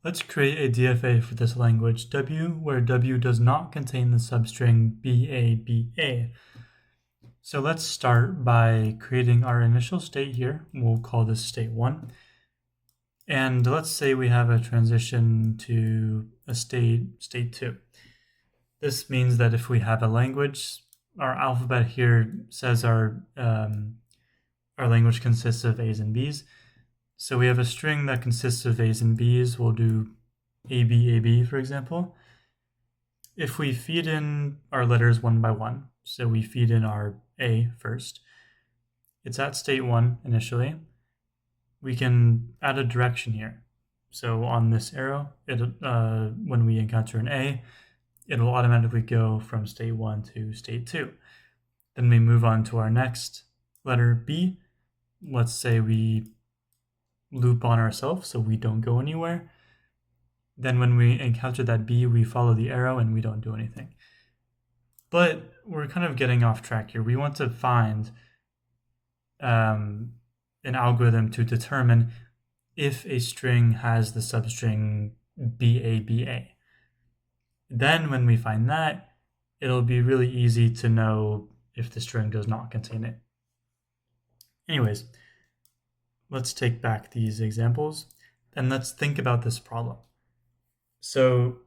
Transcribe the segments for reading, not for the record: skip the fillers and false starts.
Let's create a DFA for this language W, where W does not contain the substring BABA. So let's start by creating our initial state here. We'll call this state 1. And let's say we have a transition to a state 2. This means that if we have a language, our alphabet here says our language consists of A's and B's. So we have a string that consists of A's and B's. We'll do AB, AB, for example. If we feed in our letters one by one, so we feed in our A first, it's at state 1 initially. We can add a direction here. So on this arrow, when we encounter an A, it'll automatically go from state 1 to state 2. Then we move on to our next letter B. Let's say we loop on ourselves so we don't go anywhere. Then when we encounter that B, we follow the arrow and we don't do anything. But we're kind of getting off track here. We want to find an algorithm to determine if a string has the substring BABA. Then when we find that, it'll be really easy to know if the string does not contain it. Anyways, let's take back these examples and let's think about this problem. So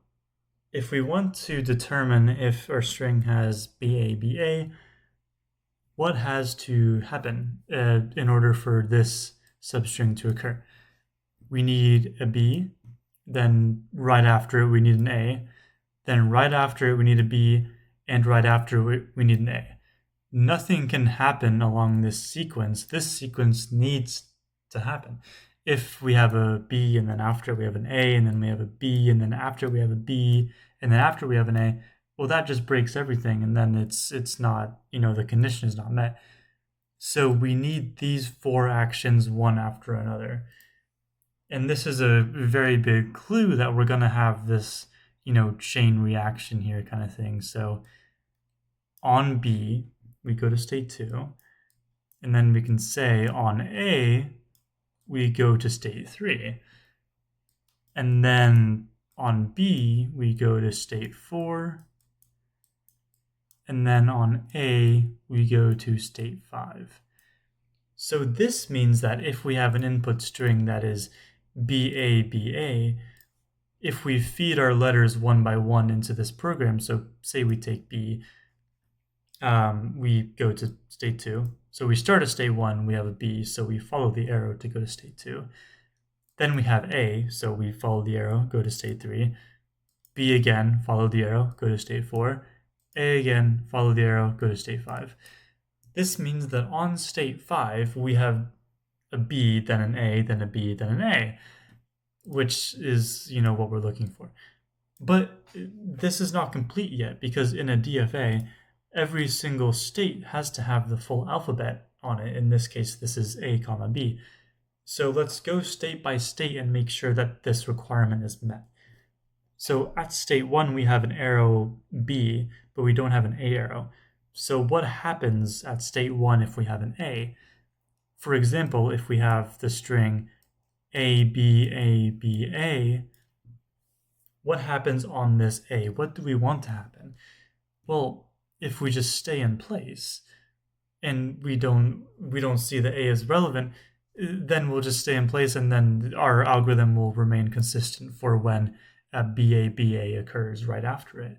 if we want to determine if our string has BABA, what has to happen in order for this substring to occur? We need a B, then right after it we need an A, then right after it we need a B, and right after we need an A. Nothing can happen along this sequence. This sequence needs to happen. If we have a B and then after we have an A and then we have a B and then after we have a B and then after we have an A, well, that just breaks everything, and then it's not, the condition is not met. So we need these 4 actions one after another. And this is a very big clue that we're going to have this, chain reaction here kind of thing. So on B, we go to state 2, and then we can say on A, we go to state 3. And then on B, we go to state 4. And then on A, we go to state 5. So this means that if we have an input string that is BABA, if we feed our letters one by one into this program, so say we take B, we go to state 2. So we start at state 1, we have a B, so we follow the arrow to go to state 2. Then we have A, so we follow the arrow, go to state 3. B again, follow the arrow, go to state 4. A again, follow the arrow, go to state 5. This means that on state 5, we have a B, then an A, then a B, then an A, which is, what we're looking for. But this is not complete yet, because in a DFA, every single state has to have the full alphabet on it. In this case, this is A, B. So let's go state by state and make sure that this requirement is met. So at state 1, we have an arrow B, but we don't have an A arrow. So what happens at state 1 if we have an A? For example, if we have the string ABABA, what happens on this A? What do we want to happen? Well, if we just stay in place and we don't see the A as relevant, then we'll just stay in place, and then our algorithm will remain consistent for when BABA occurs right after it.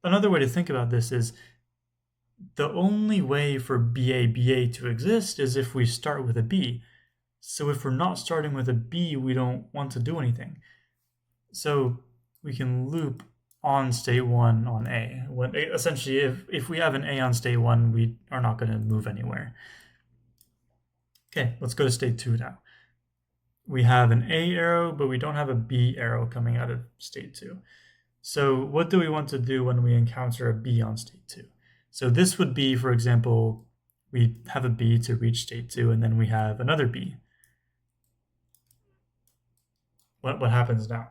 Another way to think about this is the only way for BABA to exist is if we start with a B. So if we're not starting with a B, we don't want to do anything. So we can loop on state 1 on A. Essentially, if we have an A on state 1, we are not going to move anywhere. Okay, let's go to state 2 now. We have an A arrow, but we don't have a B arrow coming out of state 2. So what do we want to do when we encounter a B on state 2? So this would be, for example, we have a B to reach state 2, and then we have another B. What happens now?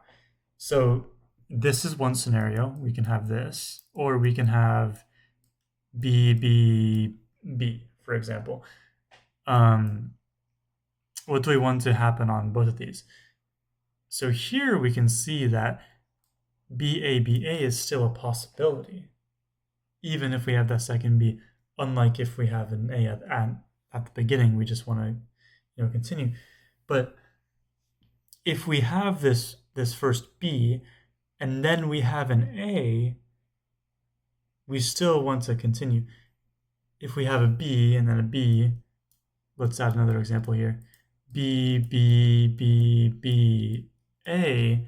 So this is one scenario. We can have this, or we can have B, B, B, for example. What do we want to happen on both of these? So here we can see that BABA is still a possibility, even if we have that second B, unlike if we have an A at the beginning, we just want to continue. But if we have this first B and then we have an A, we still want to continue. If we have a B and then a B, let's add another example here. B, B, B, B, A,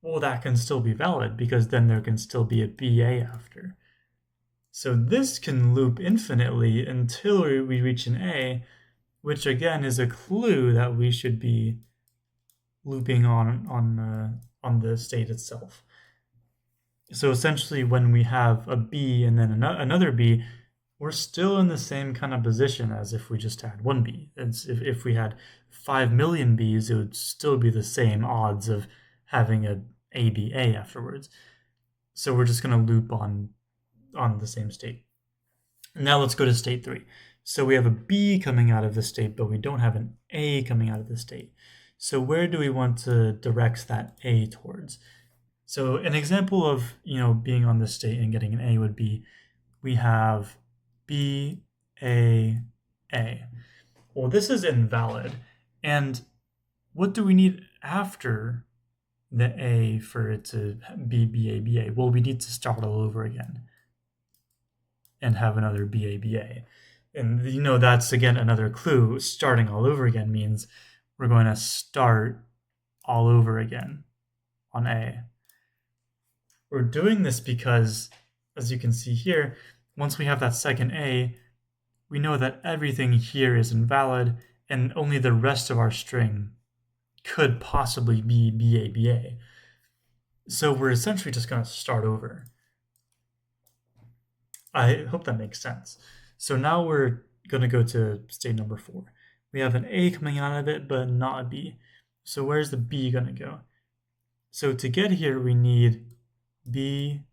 well, that can still be valid because then there can still be a BA after. So this can loop infinitely until we reach an A, which again is a clue that we should be looping on the state itself. So essentially when we have a B and then another B, we're still in the same kind of position as if we just had one B. If we had 5 million Bs, it would still be the same odds of having a ABA afterwards. So we're just going to loop on the same state. Now let's go to state 3. So we have a B coming out of the state, but we don't have an A coming out of the state. So where do we want to direct that A towards? So an example of being on this state and getting an A would be we have B, A, A. Well, this is invalid. And what do we need after the A for it to be BABA? Well, we need to start all over again and have another BABA. And that's again another clue. Starting all over again means we're going to start all over again on A. We're doing this because, as you can see here, once we have that second A, we know that everything here is invalid and only the rest of our string could possibly be BABA. So we're essentially just going to start over. I hope that makes sense. So now we're going to go to state number 4. We have an A coming out of it, but not a B. So where's the B going to go? So to get here, we need B,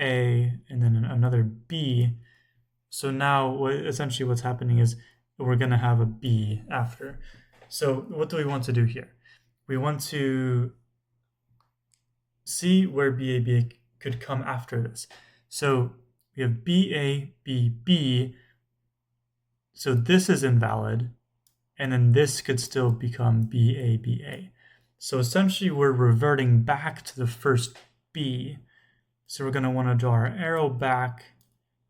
A, and then another B. So now essentially what's happening is we're going to have a B after. So what do we want to do here? We want to see where BAB could come after this. So we have BA, BB. So this is invalid. And then this could still become BABA. So essentially we're reverting back to the first B. So we're going to want to draw our arrow back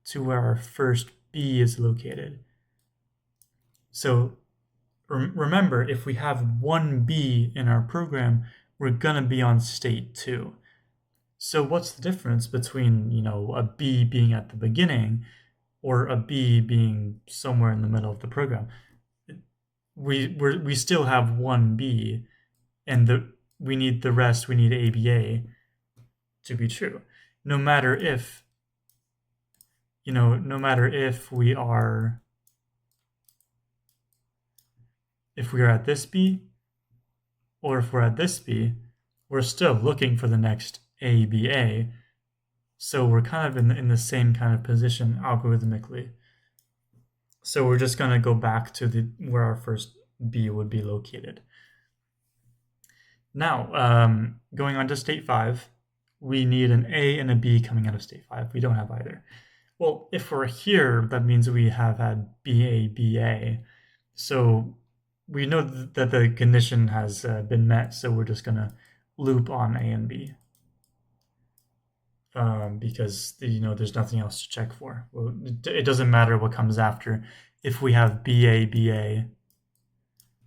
to where our first B is located. So remember, if we have one B in our program, we're going to be on state 2. So what's the difference between, a B being at the beginning or a B being somewhere in the middle of the program? We still have one B, and we need the rest, we need ABA to be true. No matter if we are at this B or if we're at this B, we're still looking for the next ABA. So we're kind of in the same kind of position algorithmically. So we're just going to go back to where our first B would be located. Now, going on to state 5, we need an A and a B coming out of state 5. We don't have either. Well, if we're here, that means we have had BA. So we know that the condition has been met, so we're just going to loop on A and B. Because there's nothing else to check for. Well, it doesn't matter what comes after. If we have BA,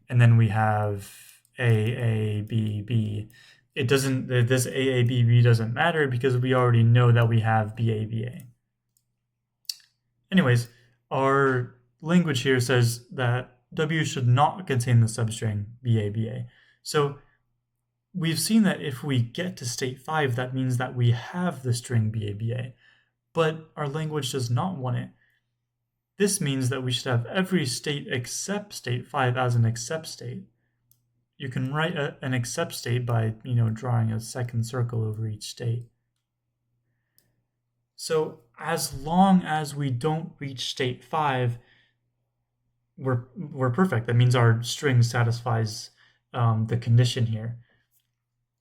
and then we have AABB, it doesn't. This AABB doesn't matter because we already know that we have BABA. Anyways, our language here says that W should not contain the substring BABA. So we've seen that if we get to state 5, that means that we have the string BABA, but our language does not want it. This means that we should have every state except state 5 as an except state. You can write an except state by, drawing a second circle over each state. So as long as we don't reach state 5, we're perfect. That means our string satisfies the condition here.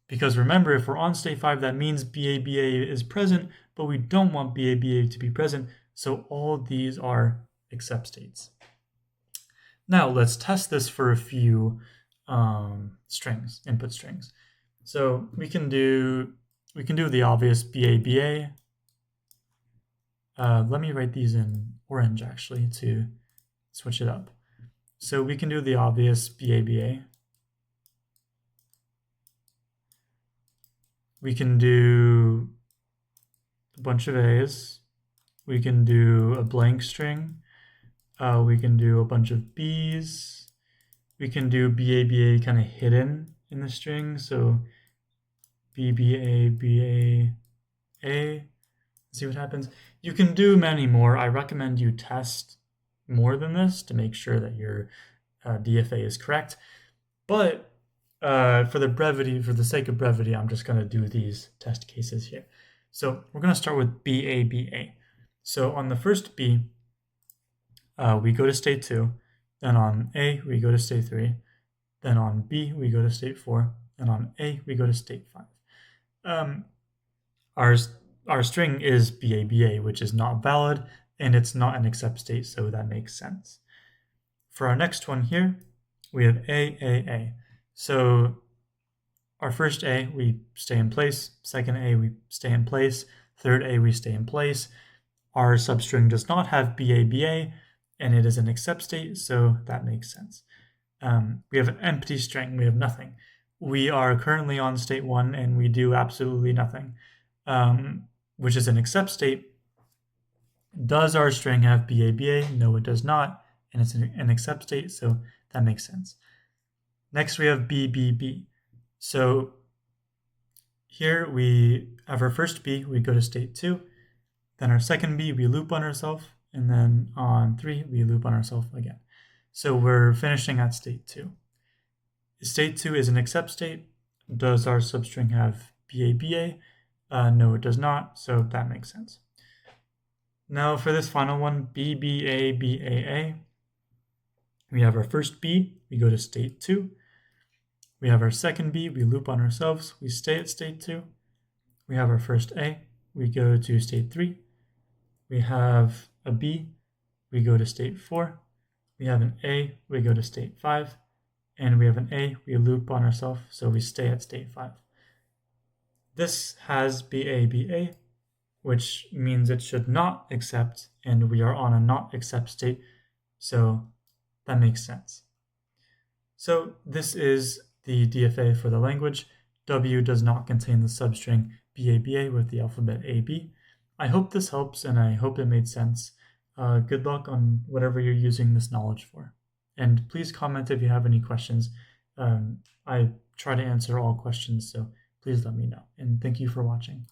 Because remember, if we're on state 5, that means BABA is present, but we don't want BABA to be present, so all these are except states. Now let's test this for a few strings, input strings. So we can do the obvious BABA. Let me write these in orange actually to switch it up. So we can do the obvious BABA. We can do a bunch of A's. We can do a blank string. We can do a bunch of B's. We can do BABA kind of hidden in the string. So BBA, BAA. See what happens. You can do many more. I recommend you test more than this to make sure that your DFA is correct. But for the sake of brevity, I'm just going to do these test cases here. So we're going to start with BABA. So on the first B, we go to state 2. Then on A, we go to state 3. Then on B, we go to state 4. And on A, we go to state 5. Our string is BABA, which is not valid, and it's not an except state, so that makes sense. For our next one here, we have AAA. So our first A, we stay in place. Second A, we stay in place. Third A, we stay in place. Our substring does not have BABA, and it is an except state, so that makes sense. We have an empty string. We have nothing. We are currently on state 1, and we do absolutely nothing, which is an except state. Does our string have BABA? No, it does not, and it's an except state, so that makes sense. Next, we have BBB. So here we have our first B, we go to state 2. Then our second B, we loop on ourselves, and then on 3, we loop on ourselves again. So we're finishing at state 2. State 2 is an except state. Does our substring have BABA? No, it does not, so that makes sense. Now for this final one, BBA, BAA, we have our first B, we go to state 2. We have our second B, we loop on ourselves, we stay at state 2. We have our first A, we go to state 3. We have a B, we go to state 4. We have an A, we go to state 5. And we have an A, we loop on ourselves, so we stay at state 5. This has BABA, which means it should not accept, and we are on a not accept state, so that makes sense. So this is the DFA for the language. W does not contain the substring BABA with the alphabet AB. I hope this helps, and I hope it made sense. Good luck on whatever you're using this knowledge for. And please comment if you have any questions. I try to answer all questions, so please let me know. And thank you for watching.